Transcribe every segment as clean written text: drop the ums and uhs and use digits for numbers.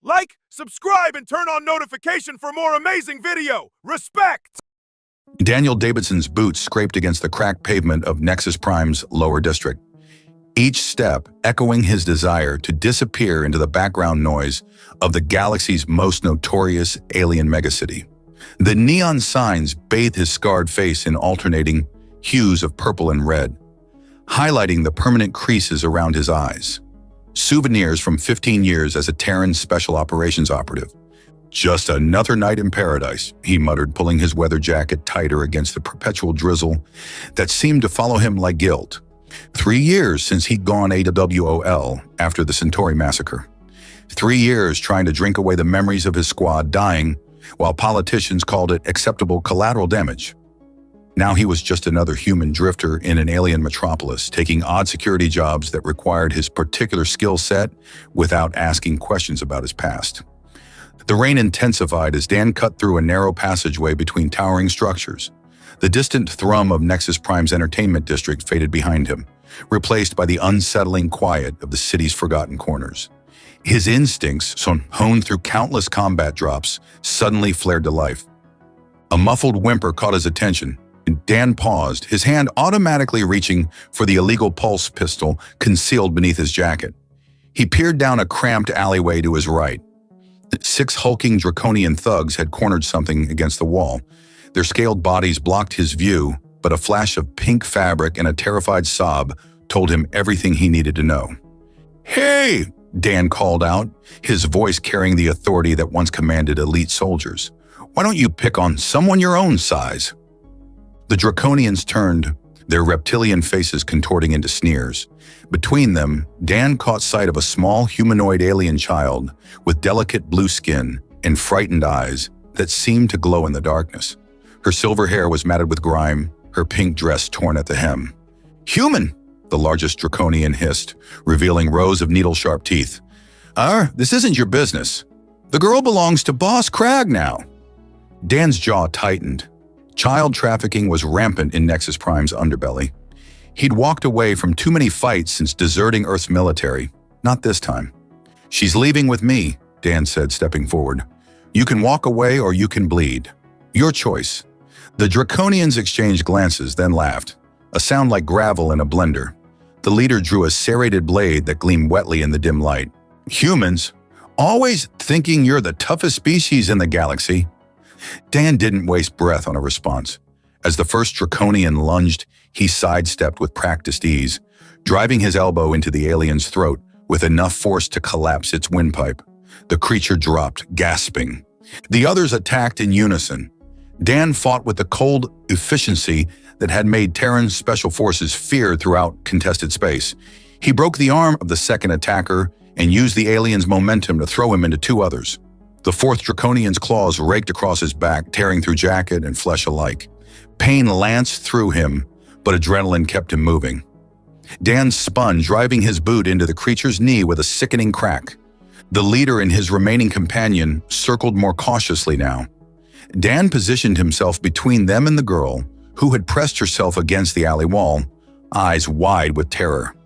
Like, subscribe, and turn on notification for more amazing video. Respect! Daniel Davidson's boots scraped against the cracked pavement of Nexus Prime's lower district, each step echoing his desire to disappear into the background noise of the galaxy's most notorious alien megacity. The neon signs bathed his scarred face in alternating hues of purple and red, highlighting the permanent creases around his eyes. Souvenirs from 15 years as a Terran Special Operations operative. "Just another night in paradise," he muttered, pulling his weather jacket tighter against the perpetual drizzle that seemed to follow him like guilt. 3 years since he'd gone AWOL after the Centauri massacre. 3 years trying to drink away the memories of his squad dying, while politicians called it acceptable collateral damage. Now he was just another human drifter in an alien metropolis, taking odd security jobs that required his particular skill set without asking questions about his past. The rain intensified as Dan cut through a narrow passageway between towering structures. The distant thrum of Nexus Prime's entertainment district faded behind him, replaced by the unsettling quiet of the city's forgotten corners. His instincts, honed through countless combat drops, suddenly flared to life. A muffled whimper caught his attention, and Dan paused, his hand automatically reaching for the illegal pulse pistol concealed beneath his jacket. He peered down a cramped alleyway to his right. 6 hulking draconian thugs had cornered something against the wall. Their scaled bodies blocked his view, but a flash of pink fabric and a terrified sob told him everything he needed to know. "Hey!" Dan called out, his voice carrying the authority that once commanded elite soldiers. "Why don't you pick on someone your own size?" The Draconians turned, their reptilian faces contorting into sneers. Between them, Dan caught sight of a small humanoid alien child with delicate blue skin and frightened eyes that seemed to glow in the darkness. Her silver hair was matted with grime, her pink dress torn at the hem. "Human!" the largest Draconian hissed, revealing rows of needle-sharp teeth. This isn't your business. The girl belongs to Boss Crag now." Dan's jaw tightened. Child trafficking was rampant in Nexus Prime's underbelly. He'd walked away from too many fights since deserting Earth's military. Not this time. "She's leaving with me," Dan said, stepping forward. "You can walk away or you can bleed. Your choice." The Draconians exchanged glances, then laughed, a sound like gravel in a blender. The leader drew a serrated blade that gleamed wetly in the dim light. "Humans, always thinking you're the toughest species in the galaxy." Dan didn't waste breath on a response. As the first Draconian lunged, he sidestepped with practiced ease, driving his elbow into the alien's throat with enough force to collapse its windpipe. The creature dropped, gasping. The others attacked in unison. Dan fought with the cold efficiency that had made Terran's special forces feared throughout contested space. He broke the arm of the second attacker and used the alien's momentum to throw him into 2 others. The fourth Draconian's claws raked across his back, tearing through jacket and flesh alike. Pain lanced through him, but adrenaline kept him moving. Dan spun, driving his boot into the creature's knee with a sickening crack. The leader and his remaining companion circled more cautiously now. Dan positioned himself between them and the girl, who had pressed herself against the alley wall, eyes wide with terror.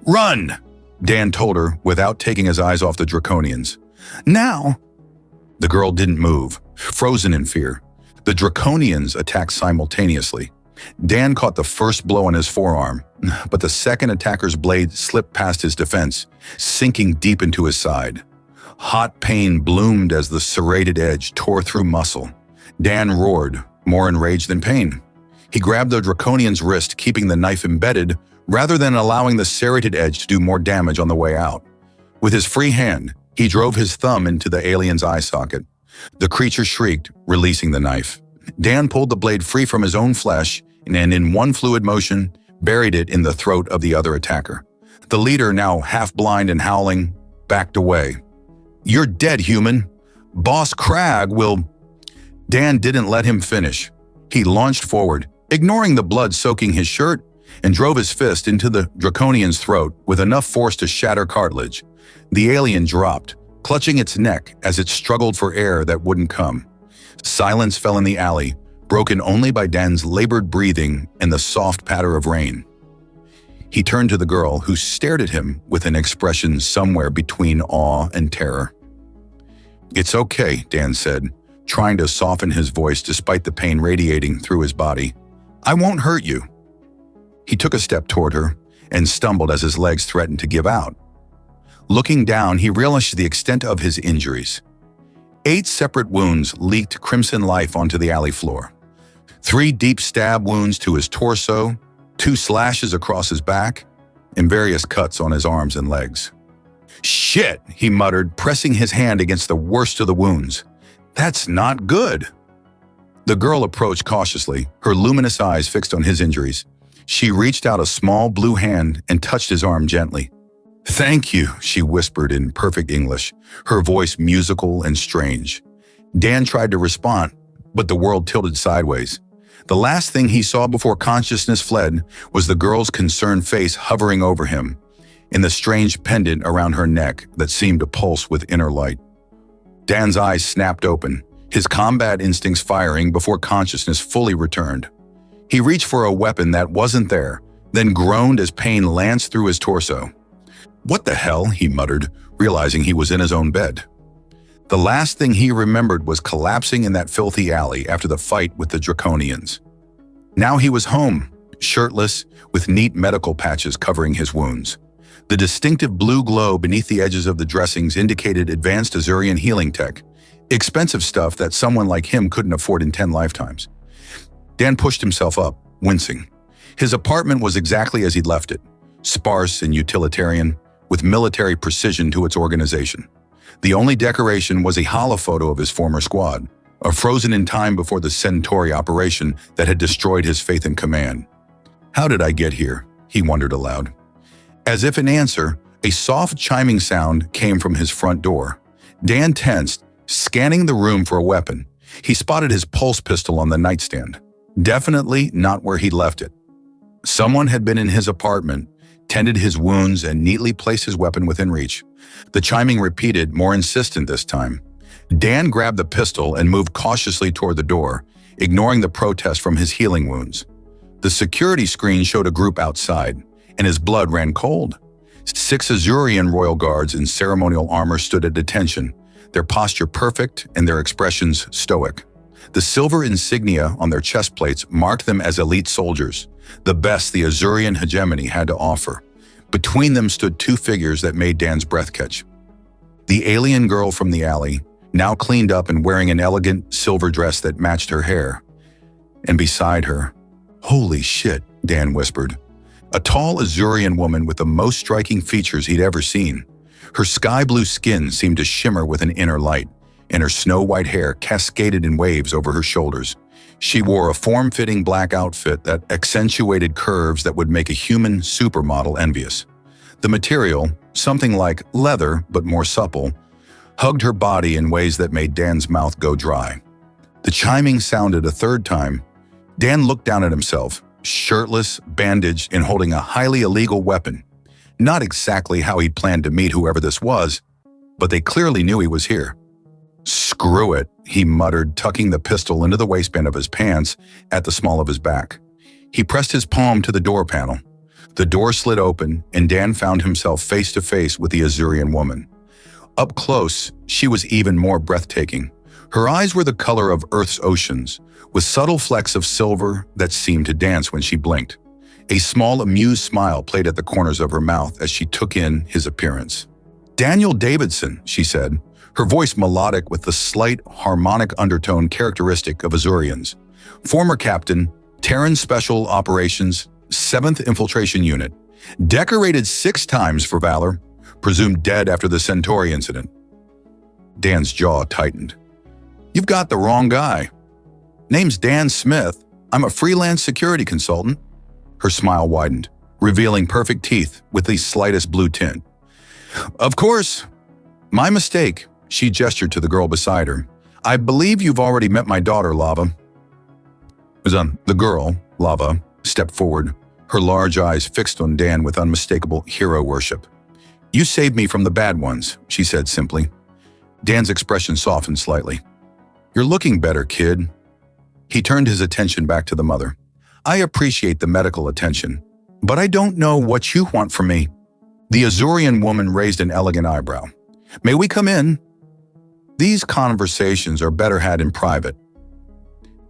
"Run!" Dan told her without taking his eyes off the Draconians. "Now!" The girl didn't move, frozen in fear. The Draconians attacked simultaneously. Dan caught the first blow on his forearm, but the second attacker's blade slipped past his defense, sinking deep into his side. Hot pain bloomed as the serrated edge tore through muscle. Dan roared, more enraged than pain. He grabbed the Draconian's wrist, keeping the knife embedded, rather than allowing the serrated edge to do more damage on the way out. With his free hand, he drove his thumb into the alien's eye socket. The creature shrieked, releasing the knife. Dan pulled the blade free from his own flesh and in one fluid motion, buried it in the throat of the other attacker. The leader, now half blind and howling, backed away. "You're dead, human. Boss Crag will—" Dan didn't let him finish. He launched forward, ignoring the blood soaking his shirt, and drove his fist into the Draconian's throat with enough force to shatter cartilage. The alien dropped, clutching its neck as it struggled for air that wouldn't come. Silence fell in the alley, broken only by Dan's labored breathing and the soft patter of rain. He turned to the girl, who stared at him with an expression somewhere between awe and terror. "It's okay," Dan said, trying to soften his voice despite the pain radiating through his body. "I won't hurt you." He took a step toward her and stumbled as his legs threatened to give out. Looking down, he realized the extent of his injuries. 8 separate wounds leaked crimson life onto the alley floor. 3 deep stab wounds to his torso, 2 slashes across his back, and various cuts on his arms and legs. "Shit," he muttered, pressing his hand against the worst of the wounds. "That's not good." The girl approached cautiously, her luminous eyes fixed on his injuries. She reached out a small blue hand and touched his arm gently. "Thank you," she whispered in perfect English, her voice musical and strange. Dan tried to respond, but the world tilted sideways. The last thing he saw before consciousness fled was the girl's concerned face hovering over him, and the strange pendant around her neck that seemed to pulse with inner light. Dan's eyes snapped open, his combat instincts firing before consciousness fully returned. He reached for a weapon that wasn't there, then groaned as pain lanced through his torso. "What the hell?" he muttered, realizing he was in his own bed. The last thing he remembered was collapsing in that filthy alley after the fight with the Draconians. Now he was home, shirtless, with neat medical patches covering his wounds. The distinctive blue glow beneath the edges of the dressings indicated advanced Azurian healing tech, expensive stuff that someone like him couldn't afford in 10 lifetimes. Dan pushed himself up, wincing. His apartment was exactly as he'd left it, sparse and utilitarian, with military precision to its organization. The only decoration was a holophoto of his former squad, a frozen in time before the Centauri operation that had destroyed his faith in command. "How did I get here?" he wondered aloud. As if in answer, a soft chiming sound came from his front door. Dan tensed, scanning the room for a weapon. He spotted his pulse pistol on the nightstand. Definitely not where he'd left it. Someone had been in his apartment, tended his wounds, and neatly placed his weapon within reach. The chiming repeated, more insistent this time. Dan grabbed the pistol and moved cautiously toward the door, ignoring the protest from his healing wounds. The security screen showed a group outside, and his blood ran cold. 6 Azurian royal guards in ceremonial armor stood at attention, their posture perfect and their expressions stoic. The silver insignia on their chest plates marked them as elite soldiers, the best the Azurian hegemony had to offer. Between them stood 2 figures that made Dan's breath catch. The alien girl from the alley, now cleaned up and wearing an elegant silver dress that matched her hair. And beside her, "Holy shit," Dan whispered. A tall Azurian woman with the most striking features he'd ever seen. Her sky-blue skin seemed to shimmer with an inner light, and her snow-white hair cascaded in waves over her shoulders. She wore a form-fitting black outfit that accentuated curves that would make a human supermodel envious. The material, something like leather but more supple, hugged her body in ways that made Dan's mouth go dry. The chiming sounded a third time. Dan looked down at himself, shirtless, bandaged, and holding a highly illegal weapon. Not exactly how he'd planned to meet whoever this was, but they clearly knew he was here. "Screw it," he muttered, tucking the pistol into the waistband of his pants at the small of his back. He pressed his palm to the door panel. The door slid open, and Dan found himself face to face with the Azurian woman. Up close, she was even more breathtaking. Her eyes were the color of Earth's oceans, with subtle flecks of silver that seemed to dance when she blinked. A small, amused smile played at the corners of her mouth as she took in his appearance. "Daniel Davidson," she said, her voice melodic with the slight, harmonic undertone characteristic of Azurians. "Former captain, Terran Special Operations, 7th Infiltration Unit. Decorated 6 times for valor, presumed dead after the Centauri incident." Dan's jaw tightened. "You've got the wrong guy. Name's Dan Smith. I'm a freelance security consultant." Her smile widened, revealing perfect teeth with the slightest blue tint. "Of course. My mistake," she gestured to the girl beside her. "I believe you've already met my daughter, Lava." The girl, Lava, stepped forward, her large eyes fixed on Dan with unmistakable hero worship. "You saved me from the bad ones," she said simply. Dan's expression softened slightly. "You're looking better, kid." He turned his attention back to the mother. "I appreciate the medical attention, but I don't know what you want from me." The Azurian woman raised an elegant eyebrow. "May we come in?" These conversations are better had in private.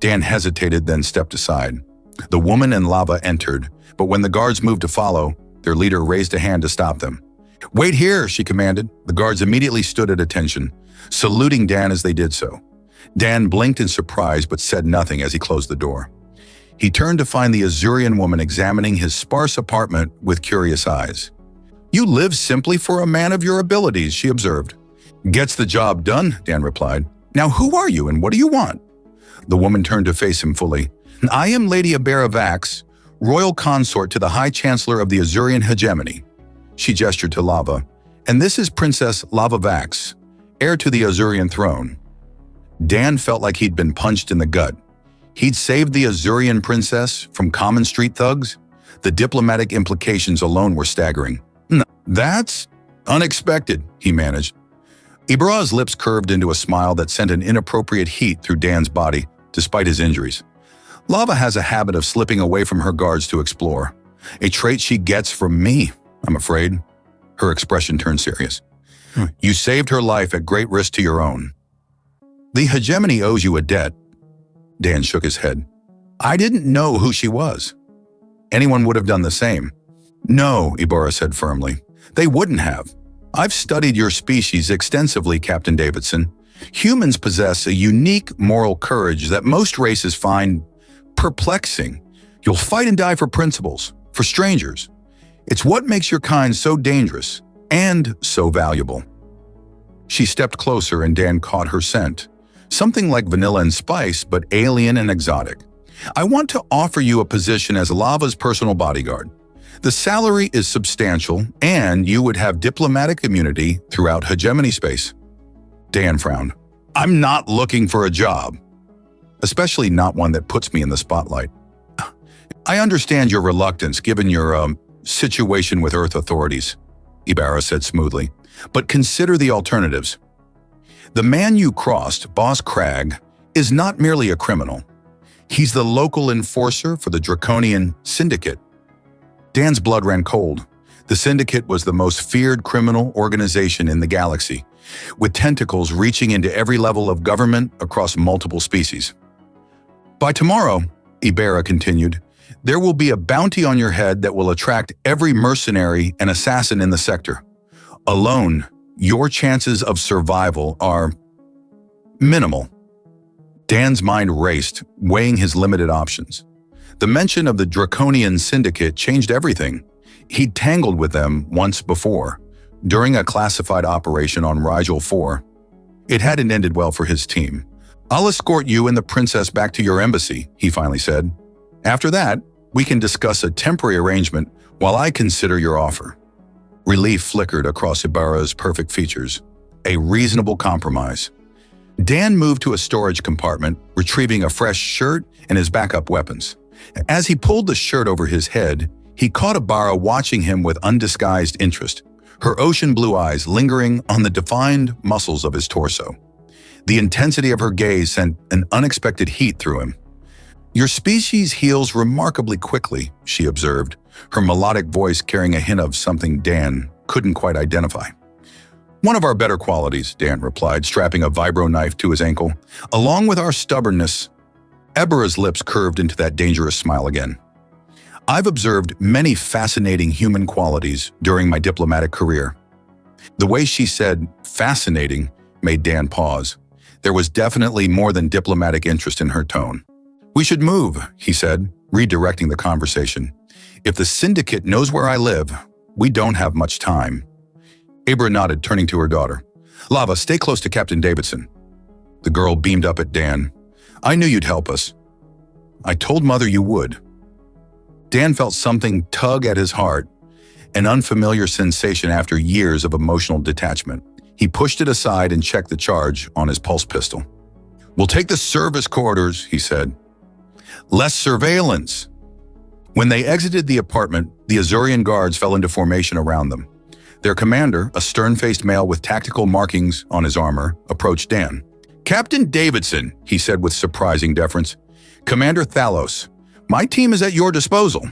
Dan hesitated, then stepped aside. The woman and Lava entered, but when the guards moved to follow, their leader raised a hand to stop them. "Wait here," she commanded. The guards immediately stood at attention, saluting Dan as they did so. Dan blinked in surprise but said nothing as he closed the door. He turned to find the Azurian woman examining his sparse apartment with curious eyes. "You live simply for a man of your abilities," she observed. "Gets the job done," Dan replied. "Now who are you and what do you want?" The woman turned to face him fully. "I am Lady Ibera Vax, royal consort to the High Chancellor of the Azurian hegemony." She gestured to Lava. "And this is Princess Lava Vax, heir to the Azurian throne." Dan felt like he'd been punched in the gut. He'd saved the Azurian princess from common street thugs. The diplomatic implications alone were staggering. "That's unexpected," he managed. Ibera's lips curved into a smile that sent an inappropriate heat through Dan's body, despite his injuries. Lava has a habit of slipping away from her guards to explore. A trait she gets from me, I'm afraid. Her expression turned serious. "You saved her life at great risk to your own. The hegemony owes you a debt." Dan shook his head. "I didn't know who she was. Anyone would have done the same." "No," Ibera said firmly. "They wouldn't have. I've studied your species extensively, Captain Davidson. Humans possess a unique moral courage that most races find perplexing. You'll fight and die for principles, for strangers. It's what makes your kind so dangerous and so valuable." She stepped closer and Dan caught her scent. Something like vanilla and spice, but alien and exotic. "I want to offer you a position as Lava's personal bodyguard. The salary is substantial, and you would have diplomatic immunity throughout hegemony space." Dan frowned. "I'm not looking for a job, especially not one that puts me in the spotlight." "I understand your reluctance given your situation with Earth authorities," Ibera said smoothly, "but consider the alternatives. The man you crossed, Boss Crag, is not merely a criminal. He's the local enforcer for the Draconian Syndicate." Dan's blood ran cold. The Syndicate was the most feared criminal organization in the galaxy, with tentacles reaching into every level of government across multiple species. "By tomorrow," Ibera continued, "there will be a bounty on your head that will attract every mercenary and assassin in the sector. Alone, your chances of survival are minimal." Dan's mind raced, weighing his limited options. The mention of the Draconian Syndicate changed everything. He'd tangled with them once before, during a classified operation on Rigel 4. It hadn't ended well for his team. "I'll escort you and the princess back to your embassy," he finally said. "After that, we can discuss a temporary arrangement while I consider your offer." Relief flickered across Ibera's perfect features. A reasonable compromise. Dan moved to a storage compartment, retrieving a fresh shirt and his backup weapons. As he pulled the shirt over his head, he caught Ibera watching him with undisguised interest, her ocean blue eyes lingering on the defined muscles of his torso. The intensity of her gaze sent an unexpected heat through him. "Your species heals remarkably quickly," she observed, her melodic voice carrying a hint of something Dan couldn't quite identify. "One of our better qualities," Dan replied, strapping a vibro knife to his ankle. "Along with our stubbornness." Ibera's lips curved into that dangerous smile again. "I've observed many fascinating human qualities during my diplomatic career." The way she said "fascinating" made Dan pause. There was definitely more than diplomatic interest in her tone. "We should move," he said, redirecting the conversation. "If the Syndicate knows where I live, we don't have much time." Ibera nodded, turning to her daughter. "Lava, stay close to Captain Davidson." The girl beamed up at Dan. "I knew you'd help us. I told Mother you would." Dan felt something tug at his heart, an unfamiliar sensation after years of emotional detachment. He pushed it aside and checked the charge on his pulse pistol. "We'll take the service quarters," he said. "Less surveillance." When they exited the apartment, the Azurian guards fell into formation around them. Their commander, a stern-faced male with tactical markings on his armor, approached Dan. "Captain Davidson," he said with surprising deference. "Commander Thalos, my team is at your disposal."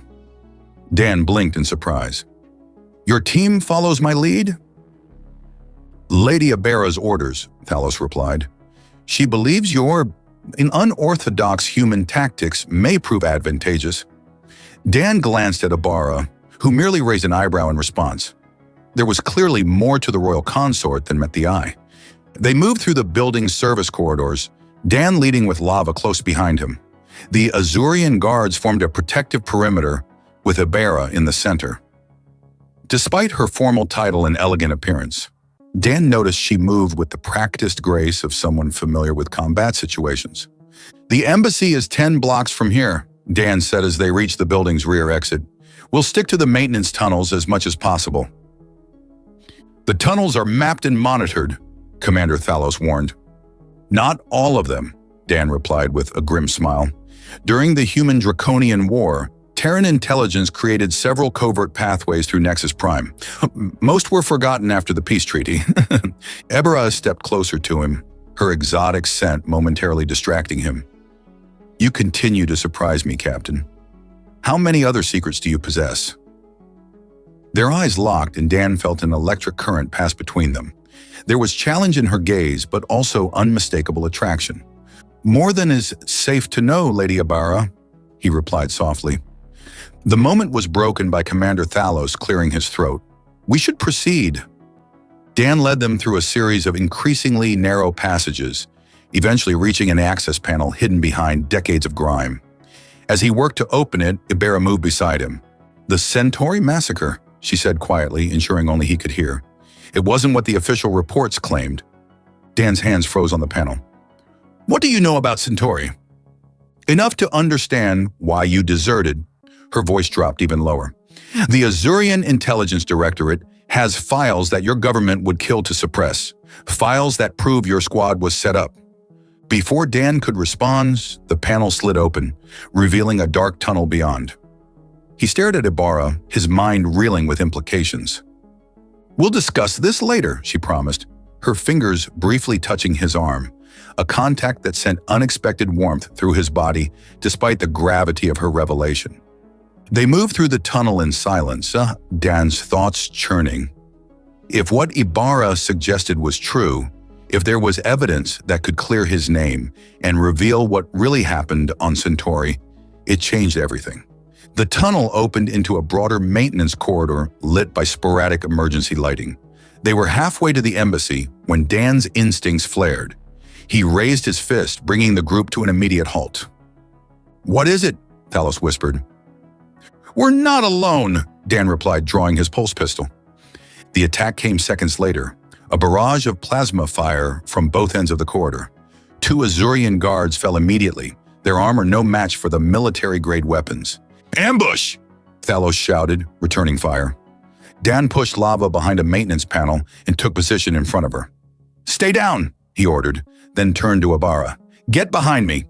Dan blinked in surprise. "Your team follows my lead?" Lady Ibarra's orders, Thalos replied. She believes your unorthodox human tactics may prove advantageous. Dan glanced at Ibarra, who merely raised an eyebrow in response. There was clearly more to the royal consort than met the eye. They moved through the building's service corridors, Dan leading with Lava close behind him. The Azurian guards formed a protective perimeter with Ibarra in the center. Despite her formal title and elegant appearance, Dan noticed she moved with the practiced grace of someone familiar with combat situations. "The embassy is 10 blocks from here," Dan said as they reached the building's rear exit. "We'll stick to the maintenance tunnels as much as possible." "The tunnels are mapped and monitored," Commander Thalos warned. "Not all of them," Dan replied with a grim smile. "During the Human-Draconian War, Terran intelligence created several covert pathways through Nexus Prime. Most were forgotten after the peace treaty." Ibarra stepped closer to him, her exotic scent momentarily distracting him. "You continue to surprise me, Captain. How many other secrets do you possess?" Their eyes locked, and Dan felt an electric current pass between them. There was challenge in her gaze, but also unmistakable attraction. "More than is safe to know, Lady Ibarra," he replied softly. The moment was broken by Commander Thalos clearing his throat. "We should proceed." Dan led them through a series of increasingly narrow passages, eventually reaching an access panel hidden behind decades of grime. As he worked to open it, Ibarra moved beside him. "The Centauri massacre," she said quietly, ensuring only he could hear. "It wasn't what the official reports claimed." Dan's hands froze on the panel. "What do you know about Centauri?" "Enough to understand why you deserted." Her voice dropped even lower. "The Azurian Intelligence Directorate has files that your government would kill to suppress. Files that prove your squad was set up." Before Dan could respond, the panel slid open, revealing a dark tunnel beyond. He stared at Ibarra, his mind reeling with implications. "We'll discuss this later," she promised, her fingers briefly touching his arm, a contact that sent unexpected warmth through his body despite the gravity of her revelation. They moved through the tunnel in silence, Dan's thoughts churning. If what Ibarra suggested was true, if there was evidence that could clear his name and reveal what really happened on Centauri, it changed everything. The tunnel opened into a broader maintenance corridor lit by sporadic emergency lighting. They were halfway to the embassy when Dan's instincts flared. He raised his fist, bringing the group to an immediate halt. "What is it?" Thalos whispered. "We're not alone," Dan replied, drawing his pulse pistol. The attack came seconds later, a barrage of plasma fire from both ends of the corridor. 2 Azurian guards fell immediately, their armor no match for the military-grade weapons. "Ambush!" Thalos shouted, returning fire. Dan pushed Lava behind a maintenance panel and took position in front of her. "Stay down," he ordered, then turned to Ibarra. "Get behind me."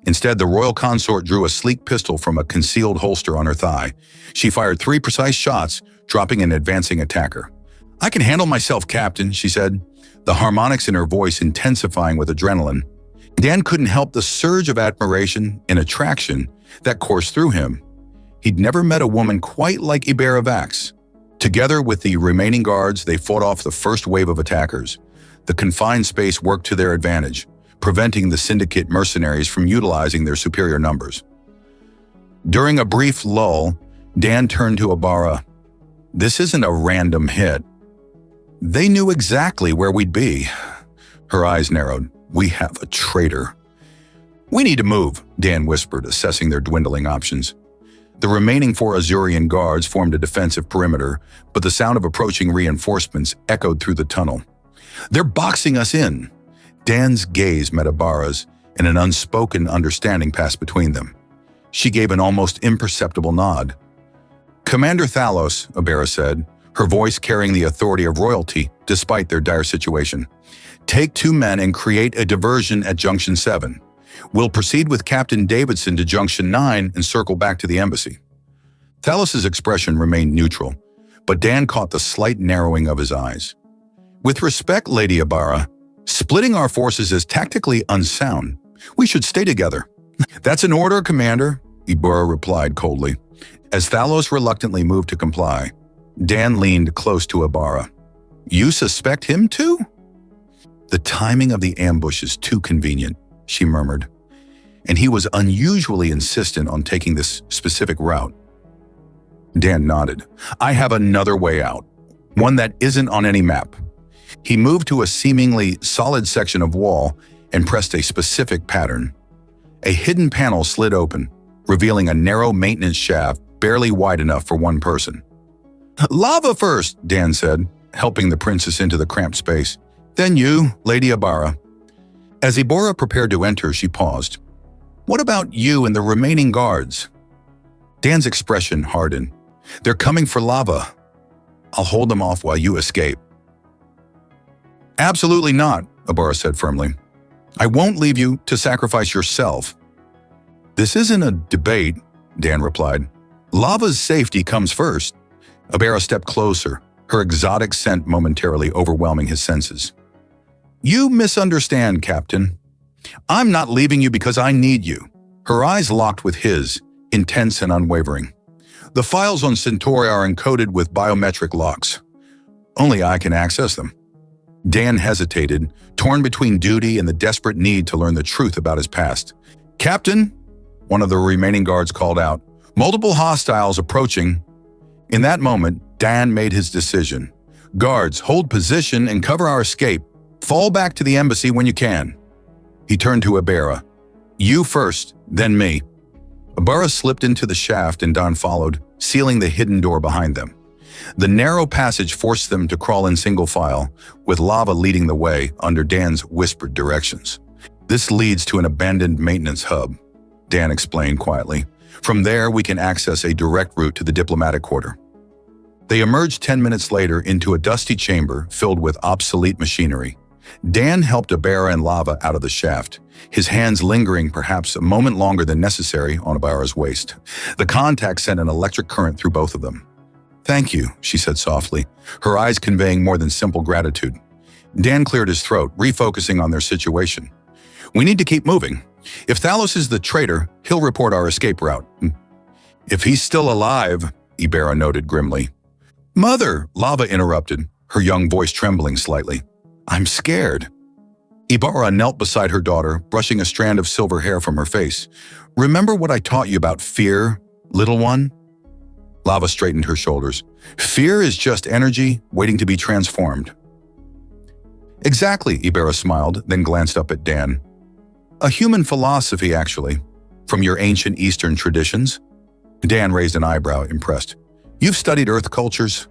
Instead, the royal consort drew a sleek pistol from a concealed holster on her thigh. She fired 3 precise shots, dropping an advancing attacker. "I can handle myself, Captain," she said, the harmonics in her voice intensifying with adrenaline. Dan couldn't help the surge of admiration and attraction that coursed through him. He'd never met a woman quite like Ibarra Vax. Together with the remaining guards, they fought off the first wave of attackers. The confined space worked to their advantage, preventing the Syndicate mercenaries from utilizing their superior numbers. During a brief lull, Dan turned to Ibarra. "This isn't a random hit. They knew exactly where we'd be." Her eyes narrowed. "We have a traitor." "We need to move," Dan whispered, assessing their dwindling options. The remaining 4 Azurian guards formed a defensive perimeter, but the sound of approaching reinforcements echoed through the tunnel. "They're boxing us in." Dan's gaze met Ibarra's, and an unspoken understanding passed between them. She gave an almost imperceptible nod. "Commander Thalos," Ibarra said, her voice carrying the authority of royalty despite their dire situation. "Take 2 men and create a diversion at Junction 7. We'll proceed with Captain Davidson to Junction 9 and circle back to the embassy." Thalos's expression remained neutral, but Dan caught the slight narrowing of his eyes. "With respect, Lady Ibarra, splitting our forces is tactically unsound. We should stay together." "That's an order, Commander," Ibarra replied coldly. As Thalos reluctantly moved to comply, Dan leaned close to Ibarra. You suspect him too? The timing of the ambush is too convenient, she murmured, and he was unusually insistent on taking this specific route. Dan nodded. I have another way out, one that isn't on any map. He moved to a seemingly solid section of wall and pressed a specific pattern. A hidden panel slid open, revealing a narrow maintenance shaft barely wide enough for one person. Lava first, Dan said, helping the princess into the cramped space. Then you, Lady Ibarra. As Ibarra prepared to enter, she paused. What about you and the remaining guards? Dan's expression hardened. They're coming for lava. I'll hold them off while you escape. Absolutely not, Ibarra said firmly. I won't leave you to sacrifice yourself. This isn't a debate, Dan replied. Lava's safety comes first. Ibarra stepped closer, her exotic scent momentarily overwhelming his senses. You misunderstand, Captain. I'm not leaving you because I need you. Her eyes locked with his, intense and unwavering. The files on Centauri are encoded with biometric locks. Only I can access them. Dan hesitated, torn between duty and the desperate need to learn the truth about his past. Captain, one of the remaining guards called out, multiple hostiles approaching. In that moment, Dan made his decision. Guards, hold position and cover our escape. Fall back to the embassy when you can. He turned to Ibarra. You first, then me. Ibarra slipped into the shaft and Dan followed, sealing the hidden door behind them. The narrow passage forced them to crawl in single file, with lava leading the way under Dan's whispered directions. This leads to an abandoned maintenance hub, Dan explained quietly. From there, we can access a direct route to the diplomatic quarter. They emerged 10 minutes later into a dusty chamber filled with obsolete machinery. Dan helped Ibarra and lava out of the shaft, his hands lingering perhaps a moment longer than necessary on Ibarra's waist. The contact sent an electric current through both of them. Thank you, she said softly, her eyes conveying more than simple gratitude. Dan cleared his throat, refocusing on their situation. We need to keep moving. If Thalos is the traitor, he'll report our escape route. If he's still alive, Ibarra noted grimly. Mother, lava interrupted, her young voice trembling slightly. I'm scared. Ibarra knelt beside her daughter, brushing a strand of silver hair from her face. Remember what I taught you about fear, little one? Lava straightened her shoulders. Fear is just energy waiting to be transformed. Exactly, Ibarra smiled, then glanced up at Dan. A human philosophy, actually, from your ancient Eastern traditions. Dan raised an eyebrow, impressed. You've studied Earth cultures?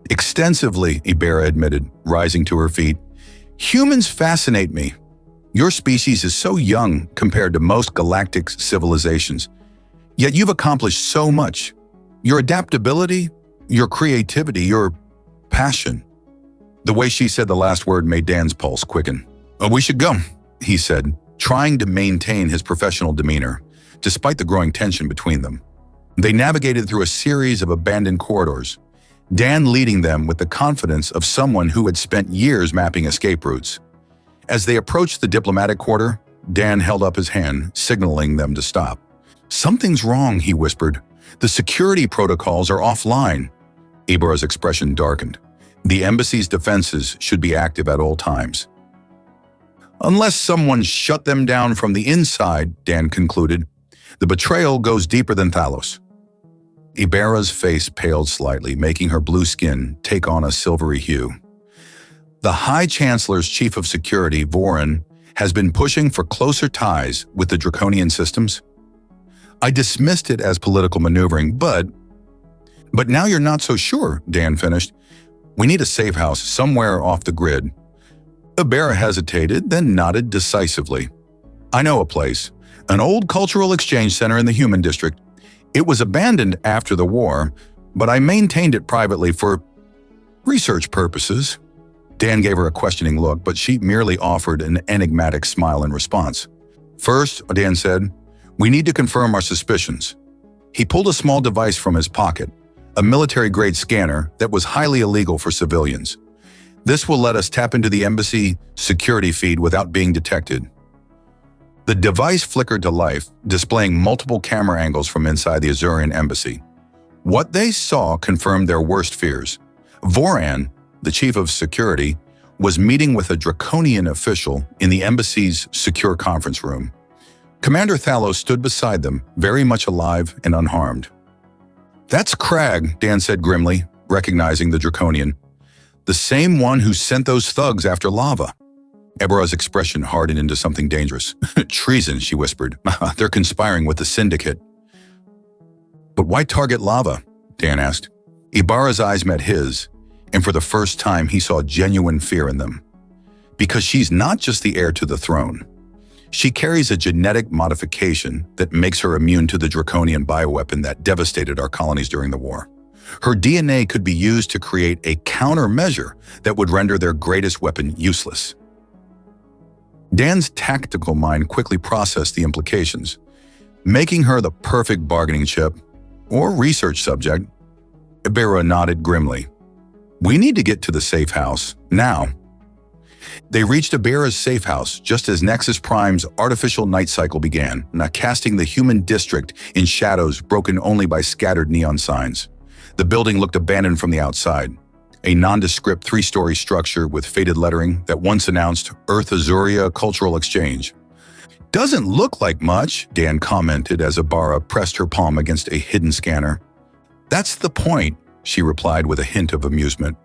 Extensively, Ibarra admitted, rising to her feet. Humans fascinate me. Your species is so young compared to most galactic civilizations, yet you've accomplished so much. Your adaptability, your creativity, your passion. The way she said the last word made Dan's pulse quicken. We should go, he said, trying to maintain his professional demeanor, despite the growing tension between them. They navigated through a series of abandoned corridors, Dan leading them with the confidence of someone who had spent years mapping escape routes. As they approached the diplomatic quarter, Dan held up his hand, signaling them to stop. Something's wrong, he whispered. The security protocols are offline. Ibarra's expression darkened. The embassy's defenses should be active at all times. Unless someone shut them down from the inside, Dan concluded, the betrayal goes deeper than Thalos. Ibarra's face paled slightly, making her blue skin take on a silvery hue. The High Chancellor's Chief of Security, Voran, has been pushing for closer ties with the Draconian systems. I dismissed it as political maneuvering, but now you're not so sure, Dan finished. We need a safe house somewhere off the grid. Ibarra hesitated, then nodded decisively. I know a place, an old cultural exchange center in the Human District. It was abandoned after the war, but I maintained it privately for research purposes. Dan gave her a questioning look, but she merely offered an enigmatic smile in response. First, Dan said, we need to confirm our suspicions. He pulled a small device from his pocket, a military-grade scanner that was highly illegal for civilians. This will let us tap into the embassy security feed without being detected. The device flickered to life, displaying multiple camera angles from inside the Azurian embassy. What they saw confirmed their worst fears. Voran, the chief of security, was meeting with a draconian official in the embassy's secure conference room. Commander Thalos stood beside them, very much alive and unharmed. "That's Crag," Dan said grimly, recognizing the draconian. "The same one who sent those thugs after lava." Ebara's expression hardened into something dangerous. "Treason," she whispered. "They're conspiring with the Syndicate." "But why target lava?" Dan asked. Ibarra's eyes met his, and for the first time he saw genuine fear in them. Because she's not just the heir to the throne. She carries a genetic modification that makes her immune to the draconian bioweapon that devastated our colonies during the war. Her DNA could be used to create a countermeasure that would render their greatest weapon useless. Dan's tactical mind quickly processed the implications, making her the perfect bargaining chip or research subject. Ibera nodded grimly. "We need to get to the safe house, now." They reached Ibera's safe house just as Nexus Prime's artificial night cycle began, now casting the human district in shadows broken only by scattered neon signs. The building looked abandoned from the outside, a nondescript three-story structure with faded lettering that once announced Earth Azuria Cultural Exchange. "Doesn't look like much," Dan commented as Ibarra pressed her palm against a hidden scanner. "That's the point," she replied with a hint of amusement.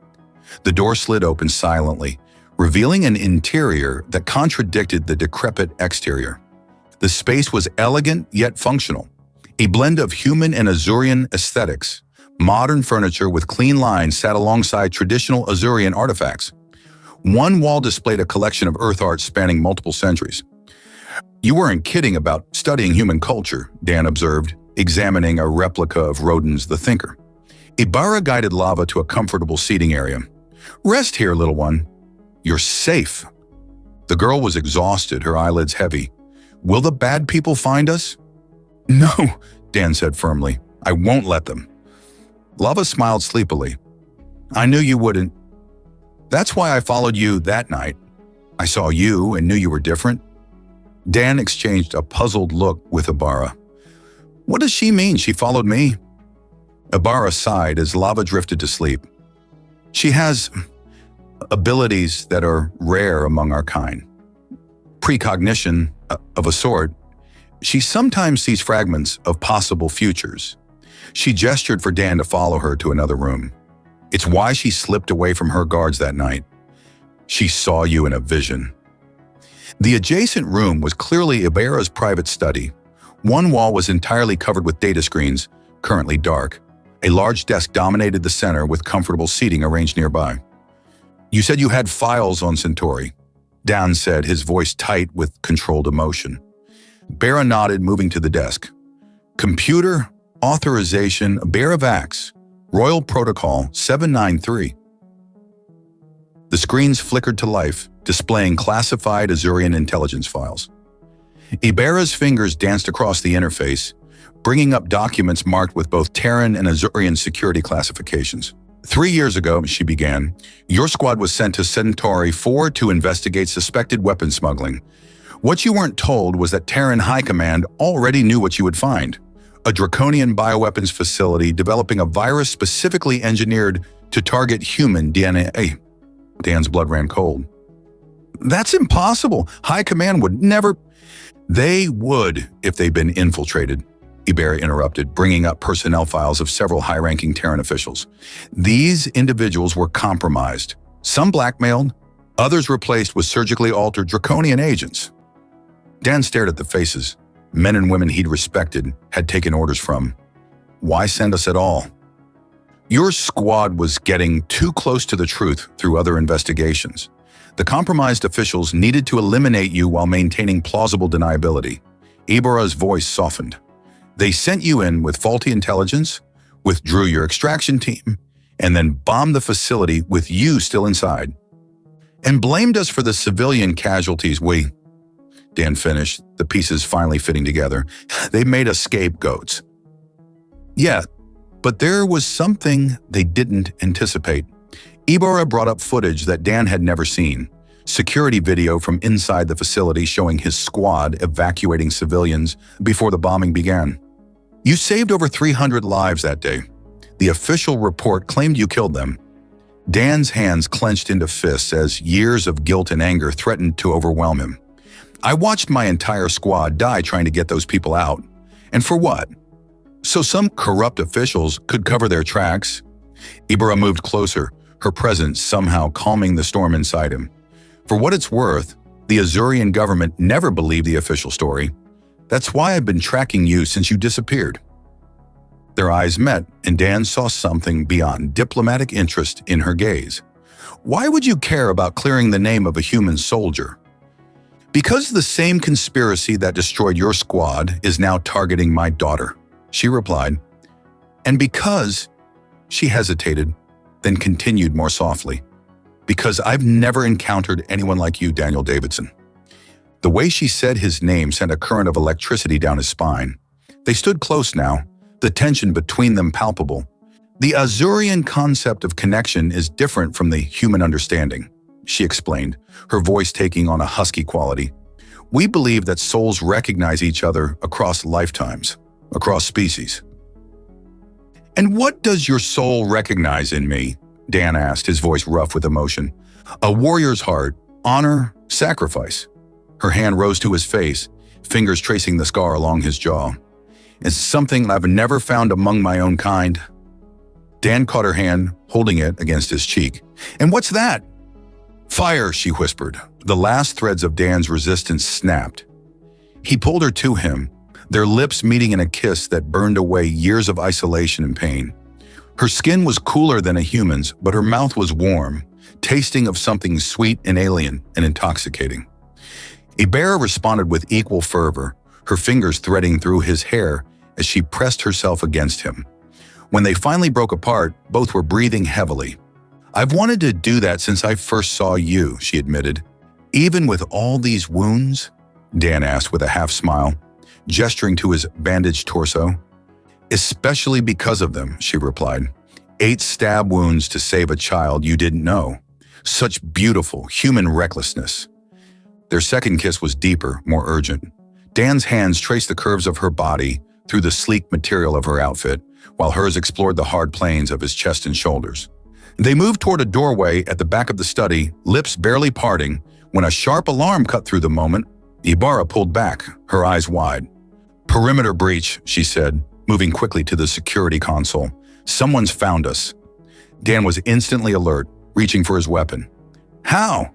The door slid open silently, revealing an interior that contradicted the decrepit exterior. The space was elegant yet functional, a blend of human and Azurian aesthetics. Modern furniture with clean lines sat alongside traditional Azurian artifacts. One wall displayed a collection of earth art spanning multiple centuries. "You weren't kidding about studying human culture," Dan observed, examining a replica of Rodin's The Thinker. Ibarra guided Lava to a comfortable seating area. "Rest here, little one. You're safe." The girl was exhausted, her eyelids heavy. "Will the bad people find us?" "No," Dan said firmly. "I won't let them." Lava smiled sleepily. "I knew you wouldn't. That's why I followed you that night. I saw you and knew you were different." Dan exchanged a puzzled look with Ibarra. "What does she mean she followed me?" Ibarra sighed as Lava drifted to sleep. "She has abilities that are rare among our kind. Precognition of a sort. She sometimes sees fragments of possible futures." She gestured for Dan to follow her to another room. "It's why she slipped away from her guards that night. She saw you in a vision." The adjacent room was clearly Ibarra's private study. One wall was entirely covered with data screens, currently dark. A large desk dominated the center with comfortable seating arranged nearby. "You said you had files on Centauri," Dan said, his voice tight with controlled emotion. Ibarra nodded, moving to the desk. "Computer Authorization Ibaravax, Royal Protocol 793. The screens flickered to life, displaying classified Azurian intelligence files. Ibarra's fingers danced across the interface, bringing up documents marked with both Terran and Azurian security classifications. 3 years ago, she began, your squad was sent to Centauri 4 to investigate suspected weapon smuggling. What you weren't told was that Terran High Command already knew what you would find. A draconian bioweapons facility developing a virus specifically engineered to target human DNA. Dan's blood ran cold. That's impossible. High Command would never... They would if they'd been infiltrated, Ibarra interrupted, bringing up personnel files of several high-ranking Terran officials. These individuals were compromised. Some blackmailed, others replaced with surgically altered draconian agents. Dan stared at the faces. Men and women he'd respected, had taken orders from. Why send us at all? Your squad was getting too close to the truth through other investigations. The compromised officials needed to eliminate you while maintaining plausible deniability. Ibarra's voice softened. They sent you in with faulty intelligence, withdrew your extraction team, and then bombed the facility with you still inside. And blamed us for the civilian casualties we... Dan finished, the pieces finally fitting together. They made us scapegoats. Yeah, but there was something they didn't anticipate. Ibarra brought up footage that Dan had never seen. Security video from inside the facility showing his squad evacuating civilians before the bombing began. You saved over 300 lives that day. The official report claimed you killed them. Dan's hands clenched into fists as years of guilt and anger threatened to overwhelm him. I watched my entire squad die trying to get those people out. And for what? So some corrupt officials could cover their tracks? Ibara moved closer, her presence somehow calming the storm inside him. For what it's worth, the Azurian government never believed the official story. That's why I've been tracking you since you disappeared. Their eyes met, and Dan saw something beyond diplomatic interest in her gaze. Why would you care about clearing the name of a human soldier? Because the same conspiracy that destroyed your squad is now targeting my daughter, she replied. And because, she hesitated, then continued more softly. Because I've never encountered anyone like you, Daniel Davidson. The way she said his name sent a current of electricity down his spine. They stood close now, the tension between them palpable. The Azurian concept of connection is different from the human understanding, she explained, her voice taking on a husky quality. We believe that souls recognize each other across lifetimes, across species. And what does your soul recognize in me? Dan asked, his voice rough with emotion. A warrior's heart, honor, sacrifice. Her hand rose to his face, fingers tracing the scar along his jaw. It's something I've never found among my own kind. Dan caught her hand, holding it against his cheek. And what's that? Fire, she whispered. The last threads of Dan's resistance snapped. He pulled her to him, their lips meeting in a kiss that burned away years of isolation and pain. Her skin was cooler than a human's, but her mouth was warm, tasting of something sweet and alien and intoxicating. Ibara responded with equal fervor, her fingers threading through his hair as she pressed herself against him. When they finally broke apart, both were breathing heavily. I've wanted to do that since I first saw you, she admitted. Even with all these wounds? Dan asked with a half smile, gesturing to his bandaged torso. Especially because of them, she replied. 8 stab wounds to save a child you didn't know. Such beautiful, human recklessness. Their second kiss was deeper, more urgent. Dan's hands traced the curves of her body through the sleek material of her outfit, while hers explored the hard planes of his chest and shoulders. They moved toward a doorway at the back of the study, lips barely parting, when a sharp alarm cut through the moment. Ibara pulled back, her eyes wide. Perimeter breach, she said, moving quickly to the security console. Someone's found us. Dan was instantly alert, reaching for his weapon. How?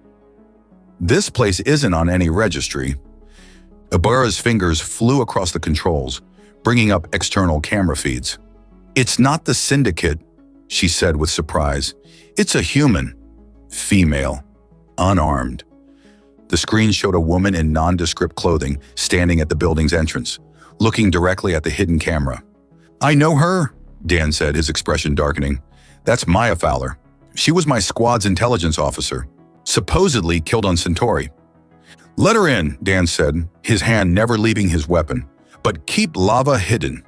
This place isn't on any registry. Ibara's fingers flew across the controls, bringing up external camera feeds. It's not the syndicate, she said with surprise. It's a human. Female. Unarmed. The screen showed a woman in nondescript clothing standing at the building's entrance, looking directly at the hidden camera. I know her, Dan said, his expression darkening. That's Maya Fowler. She was my squad's intelligence officer, supposedly killed on Centauri. Let her in, Dan said, his hand never leaving his weapon. But keep lava hidden.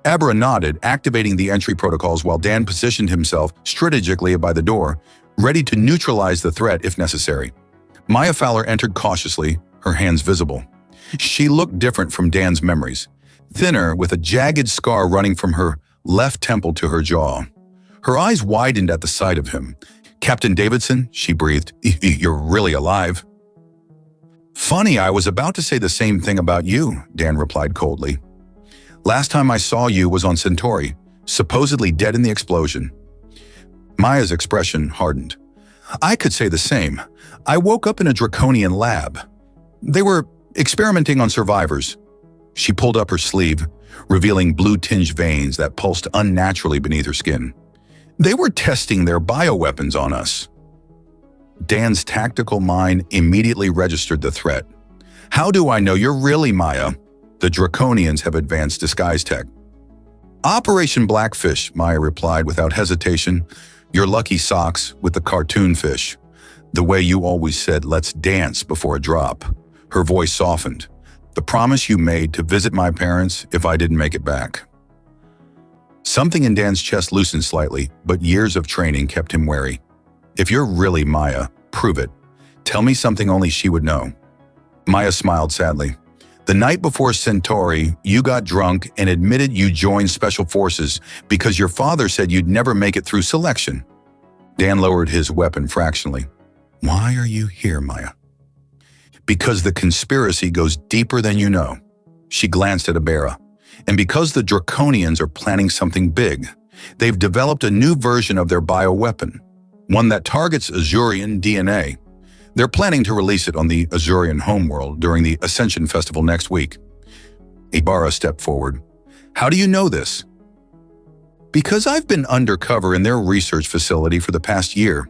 Abra nodded, activating the entry protocols while Dan positioned himself strategically by the door, ready to neutralize the threat if necessary. Maya Fowler entered cautiously, her hands visible. She looked different from Dan's memories, thinner with a jagged scar running from her left temple to her jaw. Her eyes widened at the sight of him. Captain Davidson, she breathed, you're really alive. Funny, I was about to say the same thing about you, Dan replied coldly. Last time I saw you was on Centauri, supposedly dead in the explosion. Maya's expression hardened. I could say the same. I woke up in a draconian lab. They were experimenting on survivors. She pulled up her sleeve, revealing blue-tinged veins that pulsed unnaturally beneath her skin. They were testing their bioweapons on us. Dan's tactical mind immediately registered the threat. How do I know you're really Maya? The Draconians have advanced disguise tech. Operation Blackfish, Maya replied without hesitation. Your lucky socks with the cartoon fish. The way you always said, let's dance before a drop. Her voice softened. The promise you made to visit my parents if I didn't make it back. Something in Dan's chest loosened slightly, but years of training kept him wary. If you're really Maya, prove it. Tell me something only she would know. Maya smiled sadly. The night before Centauri, you got drunk and admitted you joined Special Forces because your father said you'd never make it through selection. Dan lowered his weapon fractionally. Why are you here, Maya? Because the conspiracy goes deeper than you know. She glanced at Abera. And because the Draconians are planning something big, they've developed a new version of their bioweapon, one that targets Azurian DNA. They're planning to release it on the Azurian homeworld during the Ascension Festival next week. Ibarra stepped forward. How do you know this? Because I've been undercover in their research facility for the past year,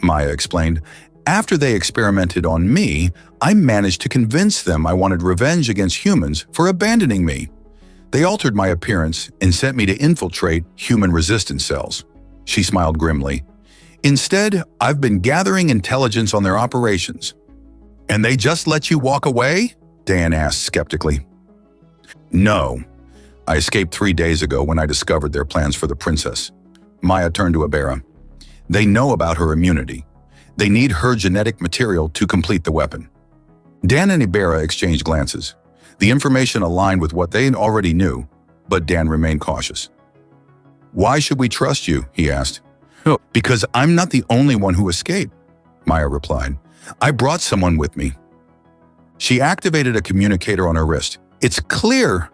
Maya explained. After they experimented on me, I managed to convince them I wanted revenge against humans for abandoning me. They altered my appearance and sent me to infiltrate human resistance cells. She smiled grimly. Instead, I've been gathering intelligence on their operations. And they just let you walk away? Dan asked skeptically. No. I escaped 3 days ago when I discovered their plans for the princess. Maya turned to Abera. They know about her immunity. They need her genetic material to complete the weapon. Dan and Ibarra exchanged glances. The information aligned with what they already knew, but Dan remained cautious. Why should we trust you? He asked. Because I'm not the only one who escaped, Maya replied. I brought someone with me. She activated a communicator on her wrist. It's clear.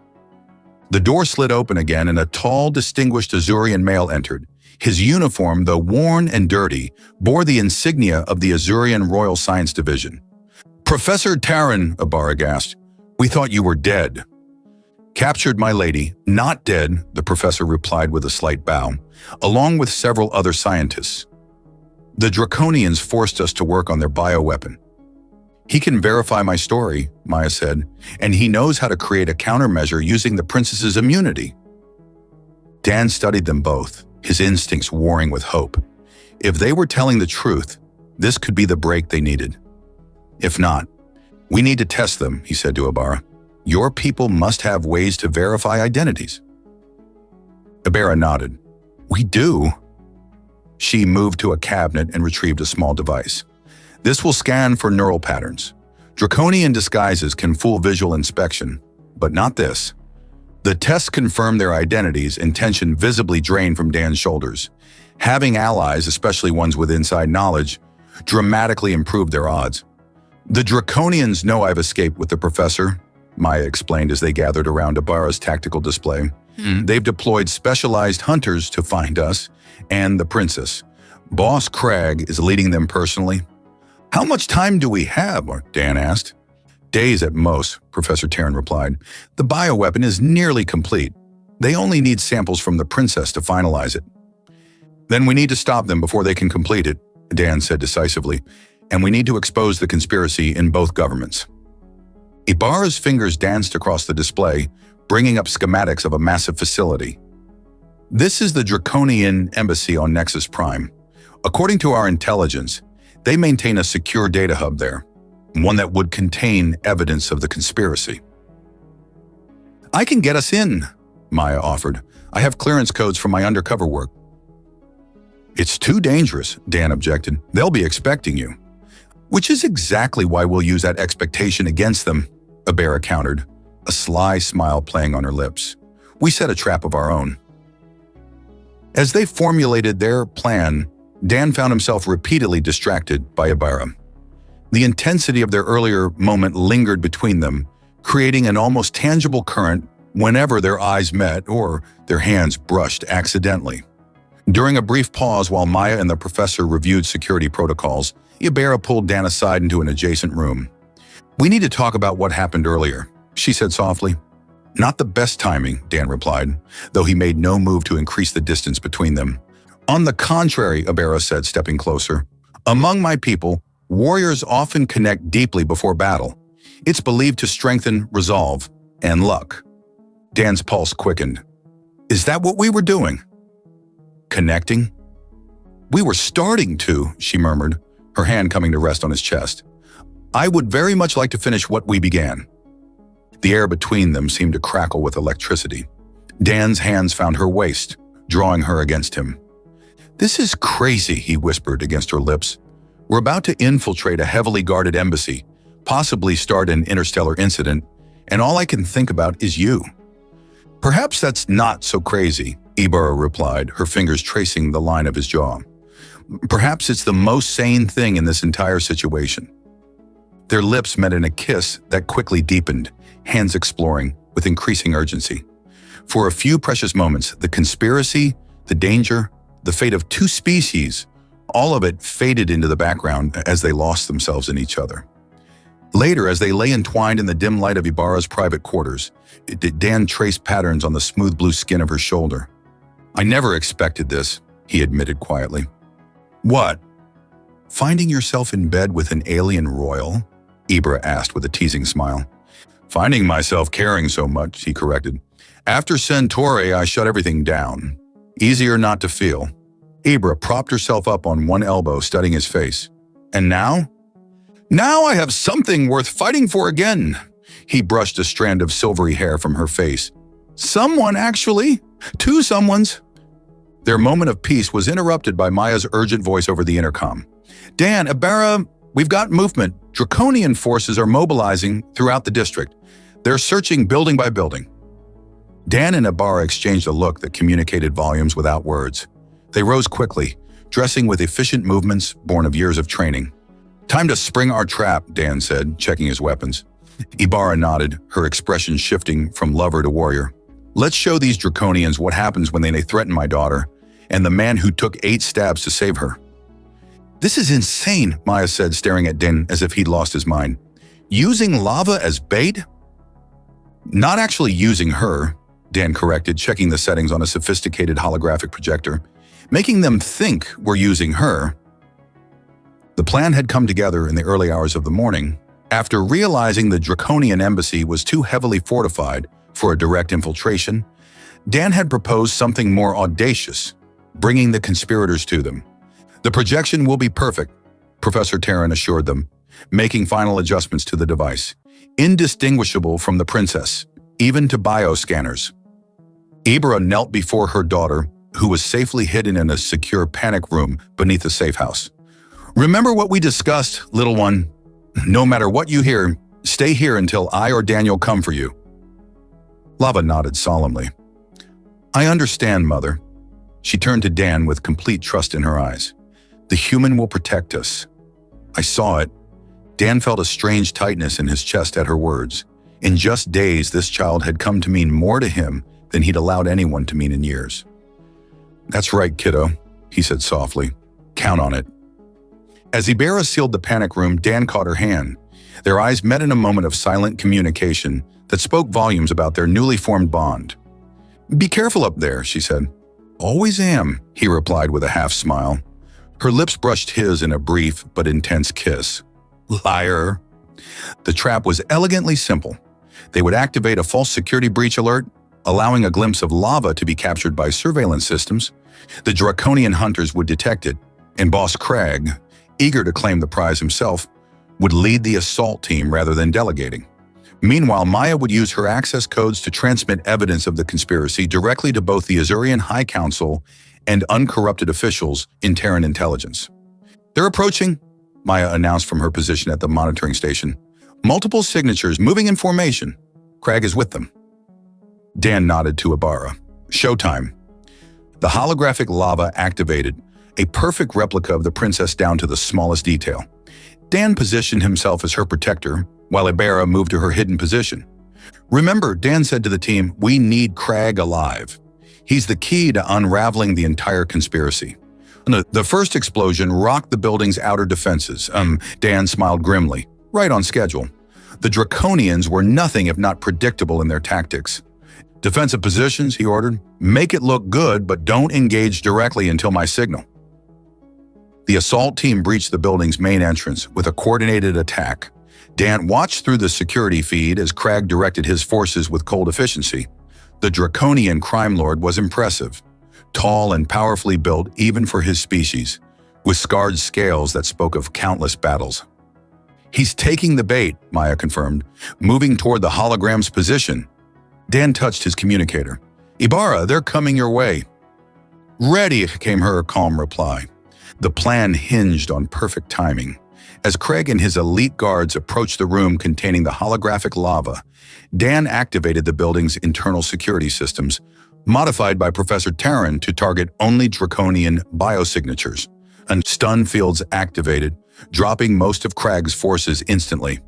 The door slid open again and a tall, distinguished Azurian male entered. His uniform, though worn and dirty, bore the insignia of the Azurian Royal Science Division. Professor Taran, Ibarra gasped. We thought you were dead. Captured, my lady. Not dead, the professor replied with a slight bow, along with several other scientists. The Draconians forced us to work on their bioweapon. He can verify my story, Maya said, and he knows how to create a countermeasure using the princess's immunity. Dan studied them both, his instincts warring with hope. If they were telling the truth, this could be the break they needed. If not, we need to test them, he said to Ibarra. Your people must have ways to verify identities. Ibarra nodded. We do. She moved to a cabinet and retrieved a small device. This will scan for neural patterns. Draconian disguises can fool visual inspection, but not this. The tests confirmed their identities and tension visibly drained from Dan's shoulders. Having allies, especially ones with inside knowledge, dramatically improved their odds. The Draconians know I've escaped with the professor, Maya explained as they gathered around Ibarra's tactical display. They've deployed specialized hunters to find us and the princess. Boss Crag is leading them personally. How much time do we have? Dan asked. Days at most, Professor Taran replied. The bioweapon is nearly complete. They only need samples from the princess to finalize it. Then we need to stop them before they can complete it, Dan said decisively, and we need to expose the conspiracy in both governments. Ibarra's fingers danced across the display, bringing up schematics of a massive facility. This is the Draconian embassy on Nexus Prime. According to our intelligence, they maintain a secure data hub there, one that would contain evidence of the conspiracy. I can get us in, Maya offered. I have clearance codes from my undercover work. It's too dangerous, Dan objected. They'll be expecting you. Which is exactly why we'll use that expectation against them, Ibarra countered, a sly smile playing on her lips. We set a trap of our own. As they formulated their plan, Dan found himself repeatedly distracted by Ibarra. The intensity of their earlier moment lingered between them, creating an almost tangible current whenever their eyes met or their hands brushed accidentally. During a brief pause while Maya and the professor reviewed security protocols, Ibarra pulled Dan aside into an adjacent room. We need to talk about what happened earlier, she said softly. Not the best timing, Dan replied, though he made no move to increase the distance between them. On the contrary, Ibarra said, stepping closer. Among my people, warriors often connect deeply before battle. It's believed to strengthen resolve and luck. Dan's pulse quickened. Is that what we were doing? Connecting? We were starting to, she murmured, her hand coming to rest on his chest. I would very much like to finish what we began. The air between them seemed to crackle with electricity. Dan's hands found her waist, drawing her against him. This is crazy, he whispered against her lips. We're about to infiltrate a heavily guarded embassy, possibly start an interstellar incident, and all I can think about is you. Perhaps that's not so crazy, Ibarra replied, her fingers tracing the line of his jaw. Perhaps it's the most sane thing in this entire situation. Their lips met in a kiss that quickly deepened, hands exploring with increasing urgency. For a few precious moments, the conspiracy, the danger, the fate of two species, all of it faded into the background as they lost themselves in each other. Later, as they lay entwined in the dim light of Ibarra's private quarters, Dan traced patterns on the smooth blue skin of her shoulder. "I never expected this," he admitted quietly. "What? Finding yourself in bed with an alien royal?" Ibra asked with a teasing smile. "Finding myself caring so much," he corrected. "After Centauri, I shut everything down. Easier not to feel." Ibra propped herself up on one elbow, studying his face. "And now?" "Now I have something worth fighting for again." He brushed a strand of silvery hair from her face. "Someone, actually. Two someones." Their moment of peace was interrupted by Maya's urgent voice over the intercom. "Dan, Ibarra, we've got movement. Draconian forces are mobilizing throughout the district. They're searching building by building." Dan and Ibarra exchanged a look that communicated volumes without words. They rose quickly, dressing with efficient movements born of years of training. "Time to spring our trap," Dan said, checking his weapons. Ibarra nodded, her expression shifting from lover to warrior. "Let's show these Draconians what happens when they threaten my daughter, and the man who took 8 stabs to save her." "This is insane," Maya said, staring at Dan as if he'd lost his mind. "Using lava as bait?" "Not actually using her," Dan corrected, checking the settings on a sophisticated holographic projector. "Making them think we're using her." The plan had come together in the early hours of the morning. After realizing the Draconian embassy was too heavily fortified for a direct infiltration, Dan had proposed something more audacious, bringing the conspirators to them. "The projection will be perfect," Professor Terran assured them, making final adjustments to the device. "Indistinguishable from the princess, even to bioscanners." Ibra knelt before her daughter, who was safely hidden in a secure panic room beneath the safe house. "Remember what we discussed, little one. No matter what you hear, stay here until I or Daniel come for you." Lava nodded solemnly. "I understand, Mother." She turned to Dan with complete trust in her eyes. "The human will protect us." I saw it. Dan felt a strange tightness in his chest at her words. In just days, this child had come to mean more to him than he'd allowed anyone to mean in years. "That's right, kiddo," he said softly. "Count on it." As Ibarra sealed the panic room, Dan caught her hand. Their eyes met in a moment of silent communication that spoke volumes about their newly formed bond. "Be careful up there," she said. "Always am," he replied with a half smile. Her lips brushed his in a brief but intense kiss. Liar. The trap was elegantly simple. They would activate a false security breach alert, allowing a glimpse of lava to be captured by surveillance systems. The Draconian hunters would detect it, and Boss Crag, eager to claim the prize himself, would lead the assault team rather than delegating. Meanwhile, Maya would use her access codes to transmit evidence of the conspiracy directly to both the Azurian High Council and uncorrupted officials in Terran intelligence. "They're approaching," Maya announced from her position at the monitoring station. "Multiple signatures moving in formation. Crag is with them." Dan nodded to Ibarra. "Showtime." The holographic lava activated, a perfect replica of the princess down to the smallest detail. Dan positioned himself as her protector, while Ibarra moved to her hidden position. "Remember," Dan said to the team, "we need Crag alive. He's the key to unraveling the entire conspiracy." The first explosion rocked the building's outer defenses. Dan smiled grimly. Right on schedule. The Draconians were nothing if not predictable in their tactics. "Defensive positions," he ordered. "Make it look good, but don't engage directly until my signal." The assault team breached the building's main entrance with a coordinated attack. Dan watched through the security feed as Crag directed his forces with cold efficiency. The Draconian crime lord was impressive, tall and powerfully built even for his species, with scarred scales that spoke of countless battles. "He's taking the bait," Maya confirmed, moving toward the hologram's position. Dan touched his communicator. "Ibarra, they're coming your way." "Ready," came her calm reply. The plan hinged on perfect timing. As Craig and his elite guards approached the room containing the holographic lava, Dan activated the building's internal security systems, modified by Professor Terran to target only Draconian biosignatures. and stun fields activated, dropping most of Crag's forces instantly.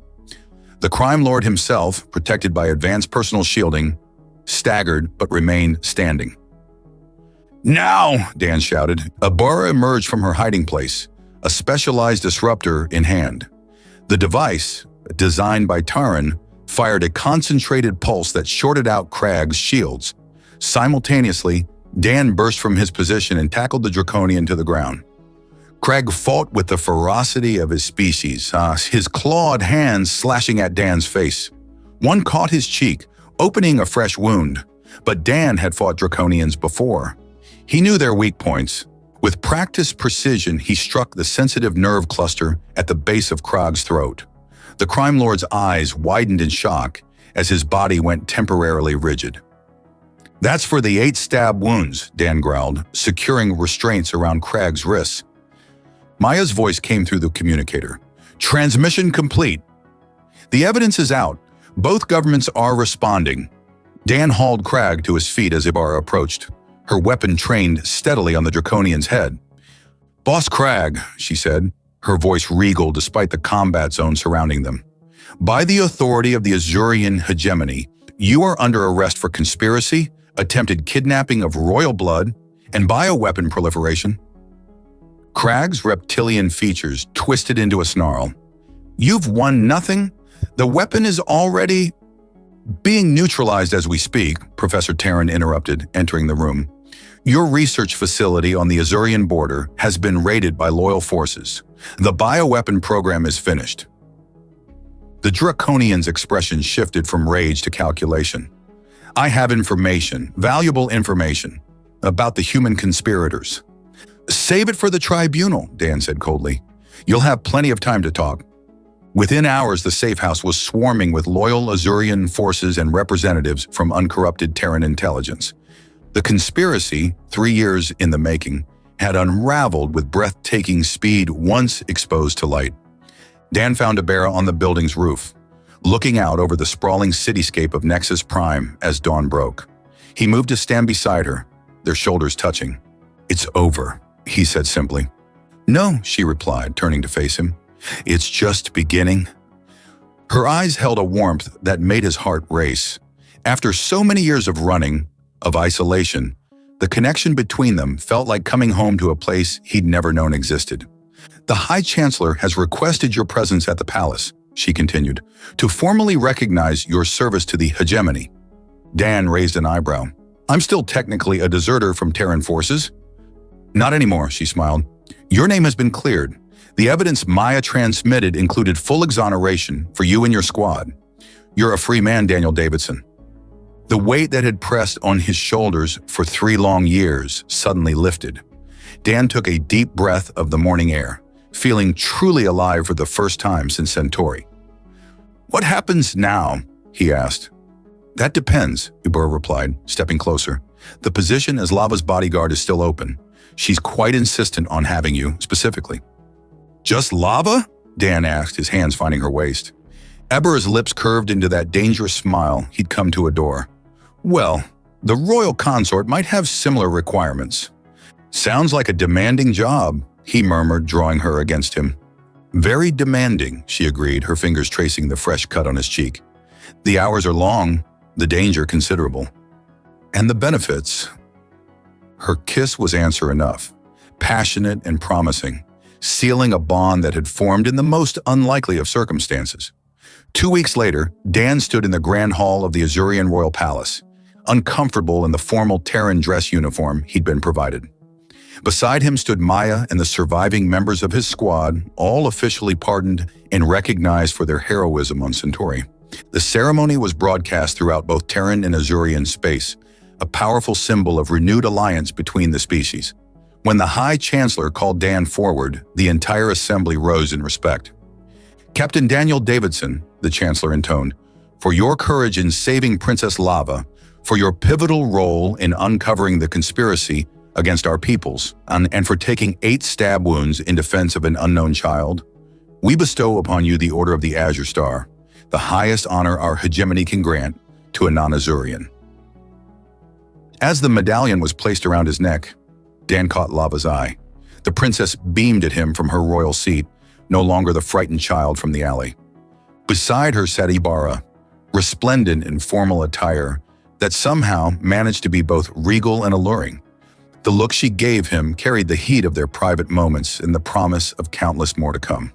The crime lord himself, protected by advanced personal shielding, staggered but remained standing. "Now!" Dan shouted. Abara emerged from her hiding place, a specialized disruptor in hand. The device, designed by Taran, fired a concentrated pulse that shorted out Crag's shields. Simultaneously, Dan burst from his position and tackled the Draconian to the ground. Crag fought with the ferocity of his species, his clawed hands slashing at Dan's face. One caught his cheek, opening a fresh wound, but Dan had fought Draconians before. He knew their weak points. With practiced precision, he struck the sensitive nerve cluster at the base of Krog's throat. The crime lord's eyes widened in shock as his body went temporarily rigid. "That's for the 8 stab wounds," Dan growled, securing restraints around Crag's wrists. Maya's voice came through the communicator. "Transmission complete. The evidence is out. Both governments are responding." Dan hauled Crag to his feet as Ibarra approached, her weapon trained steadily on the Draconian's head. "Boss Crag," she said, her voice regal despite the combat zone surrounding them. "By the authority of the Azurian hegemony, you are under arrest for conspiracy, attempted kidnapping of royal blood, and bioweapon proliferation." Crag's reptilian features twisted into a snarl. "You've won nothing? The weapon is already being neutralized as we speak," Professor Taran interrupted, entering the room. "Your research facility on the Azurian border has been raided by loyal forces. The bioweapon program is finished." The Draconian's expression shifted from rage to calculation. "I have information, valuable information, about the human conspirators." "Save it for the tribunal," Dan said coldly. "You'll have plenty of time to talk." Within hours, the safe house was swarming with loyal Azurian forces and representatives from uncorrupted Terran intelligence. The conspiracy, 3 years in the making, had unraveled with breathtaking speed once exposed to light. Dan found Ibarra on the building's roof, looking out over the sprawling cityscape of Nexus Prime as dawn broke. He moved to stand beside her, their shoulders touching. "It's over," he said simply. "No," she replied, turning to face him. "It's just beginning." Her eyes held a warmth that made his heart race. After so many years of running, of isolation, the connection between them felt like coming home to a place he'd never known existed. "The High Chancellor has requested your presence at the palace," she continued, "to formally recognize your service to the hegemony." Dan raised an eyebrow. "I'm still technically a deserter from Terran forces." "Not anymore," she smiled. "Your name has been cleared. The evidence Maya transmitted included full exoneration for you and your squad. You're a free man, Daniel Davidson." The weight that had pressed on his shoulders for 3 long years suddenly lifted. Dan took a deep breath of the morning air, feeling truly alive for the first time since Centauri. "What happens now?" he asked. "That depends," Ibarra replied, stepping closer. "The position as Lava's bodyguard is still open. She's quite insistent on having you, specifically." "Just Lava?" Dan asked, his hands finding her waist. Ibarra's lips curved into that dangerous smile he'd come to adore. "Well, the royal consort might have similar requirements." "Sounds like a demanding job," he murmured, drawing her against him. "Very demanding," she agreed, her fingers tracing the fresh cut on his cheek. "The hours are long, the danger considerable. And the benefits." Her kiss was answer enough, passionate and promising, sealing a bond that had formed in the most unlikely of circumstances. 2 weeks later, Dan stood in the grand hall of the Azurian Royal Palace, uncomfortable in the formal Terran dress uniform he'd been provided. Beside him stood Maya and the surviving members of his squad, all officially pardoned and recognized for their heroism on Centauri. The ceremony was broadcast throughout both Terran and Azurian space, a powerful symbol of renewed alliance between the species. When the High Chancellor called Dan forward, the entire assembly rose in respect. "Captain Daniel Davidson," the Chancellor intoned, "for your courage in saving Princess Lava, for your pivotal role in uncovering the conspiracy against our peoples, and for taking 8 stab wounds in defense of an unknown child, we bestow upon you the Order of the Azure Star, the highest honor our hegemony can grant to a non-Azurian." As the medallion was placed around his neck, Dan caught Lava's eye. The princess beamed at him from her royal seat, no longer the frightened child from the alley. Beside her sat Ibarra, resplendent in formal attire that somehow managed to be both regal and alluring. The look she gave him carried the heat of their private moments and the promise of countless more to come.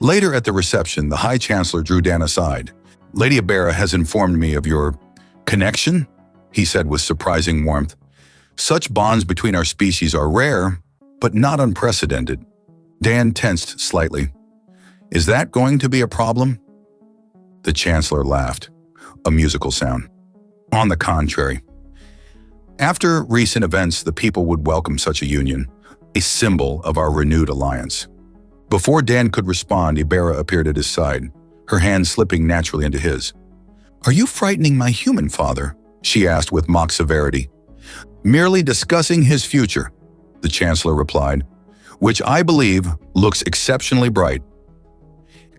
Later at the reception, the High Chancellor drew Dan aside. "Lady Ibarra has informed me of your connection," he said with surprising warmth. "Such bonds between our species are rare, but not unprecedented." Dan tensed slightly. "Is that going to be a problem?" The Chancellor laughed, a musical sound. "On the contrary. After recent events, the people would welcome such a union, a symbol of our renewed alliance." Before Dan could respond, Ibarra appeared at his side, her hand slipping naturally into his. "Are you frightening my human father?" she asked with mock severity. "Merely discussing his future," the Chancellor replied, "which I believe looks exceptionally bright."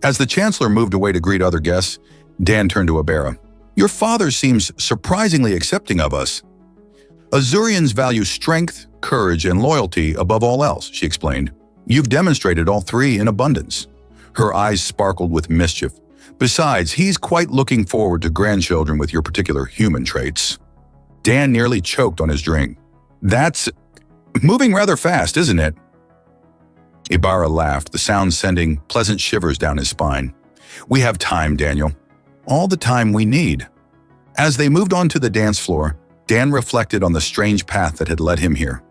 As the Chancellor moved away to greet other guests, Dan turned to Ibarra. "Your father seems surprisingly accepting of us." "Azurians value strength, courage, and loyalty above all else," she explained. "You've demonstrated all three in abundance." Her eyes sparkled with mischief. "Besides, he's quite looking forward to grandchildren with your particular human traits." Dan nearly choked on his drink. "That's moving rather fast, isn't it?" Ibarra laughed, the sound sending pleasant shivers down his spine. "We have time, Daniel. All the time we need." As they moved on to the dance floor, Dan reflected on the strange path that had led him here.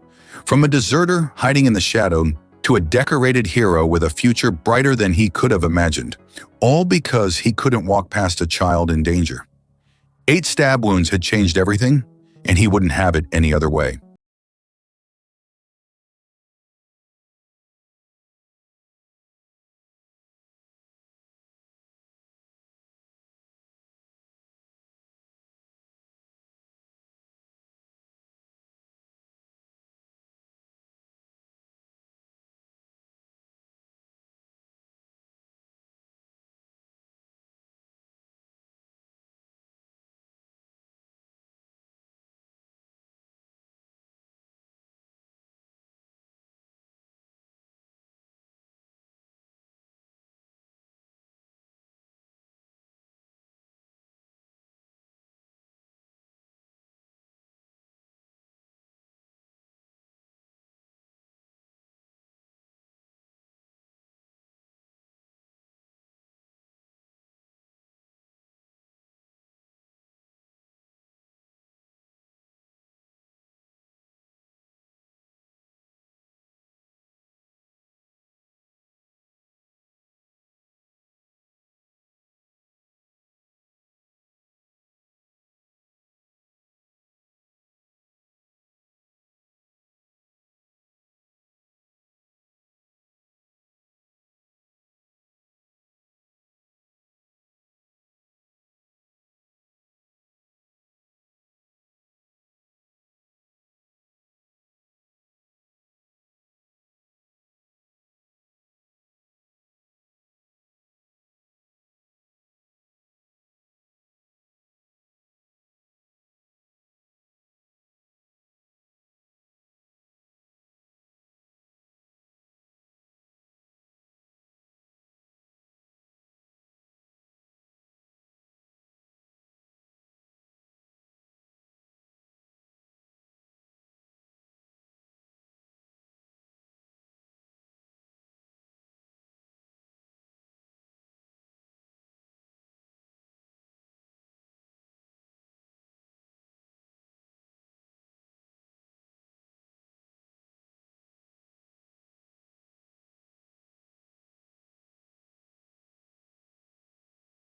From a deserter hiding in the shadow to a decorated hero with a future brighter than he could have imagined, all because he couldn't walk past a child in danger. 8 stab wounds had changed everything, and he wouldn't have it any other way.